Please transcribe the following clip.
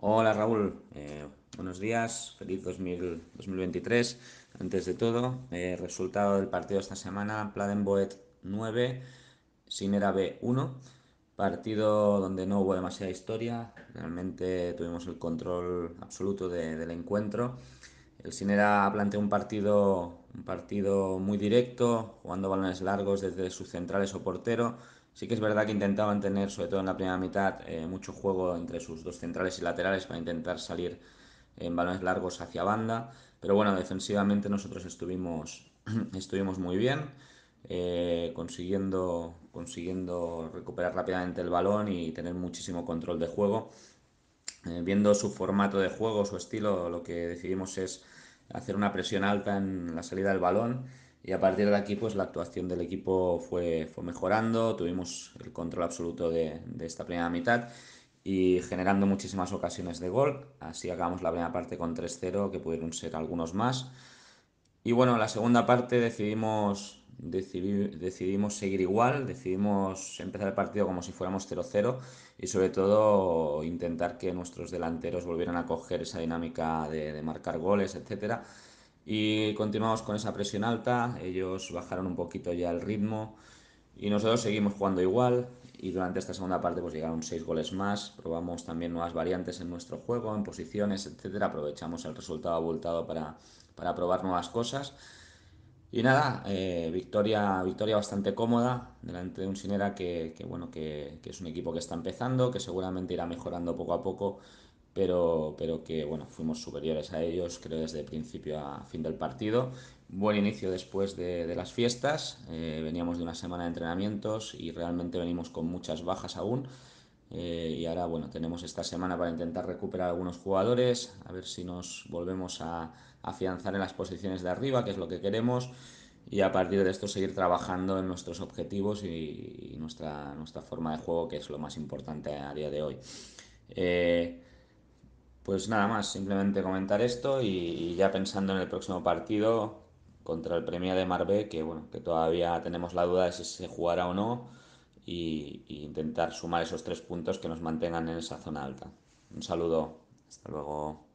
Hola Raúl, buenos días, feliz 2023. Antes de todo, resultado del partido esta semana, Pladenboet 9, Sinera B 1, partido donde no hubo demasiada historia, realmente tuvimos el control absoluto del encuentro. El Sinera planteó un partido muy directo, jugando balones largos desde sus centrales o portero. Sí que es verdad que intentaban tener, sobre todo en la primera mitad, mucho juego entre sus dos centrales y laterales para intentar salir en balones largos hacia banda. Pero bueno, defensivamente nosotros estuvimos muy bien, consiguiendo recuperar rápidamente el balón y tener muchísimo control de juego. Viendo su formato de juego, su estilo, lo que decidimos es hacer una presión alta en la salida del balón y a partir de aquí pues la actuación del equipo fue mejorando, tuvimos el control absoluto de esta primera mitad y generando muchísimas ocasiones de gol. Así acabamos la primera parte con 3-0, que pudieron ser algunos más. Y bueno, en la segunda parte decidimos seguir igual, decidimos empezar el partido como si fuéramos 0-0 y sobre todo intentar que nuestros delanteros volvieran a coger esa dinámica de marcar goles, etcétera. Y continuamos con esa presión alta, ellos bajaron un poquito ya el ritmo y nosotros seguimos jugando igual y durante esta segunda parte pues llegaron 6 goles más, probamos también nuevas variantes en nuestro juego, en posiciones, etcétera, aprovechamos el resultado abultado para probar nuevas cosas. Y nada, victoria bastante cómoda delante de un Sinera bueno, que es un equipo que está empezando, que seguramente irá mejorando poco a poco, pero que bueno, fuimos superiores a ellos, creo, desde principio a fin del partido. Buen inicio después de las fiestas, veníamos de una semana de entrenamientos y realmente venimos con muchas bajas aún. Y ahora, bueno, tenemos esta semana para intentar recuperar algunos jugadores, a ver si nos volvemos a afianzar en las posiciones de arriba, que es lo que queremos, y a partir de esto seguir trabajando en nuestros objetivos y nuestra forma de juego, que es lo más importante a día de hoy. Eh, pues nada más, simplemente comentar esto y ya pensando en el próximo partido contra el Premia de Marbé, que bueno, que todavía tenemos la duda de si se jugará o no, y intentar sumar esos 3 puntos que nos mantengan en esa zona alta. Un saludo, hasta luego.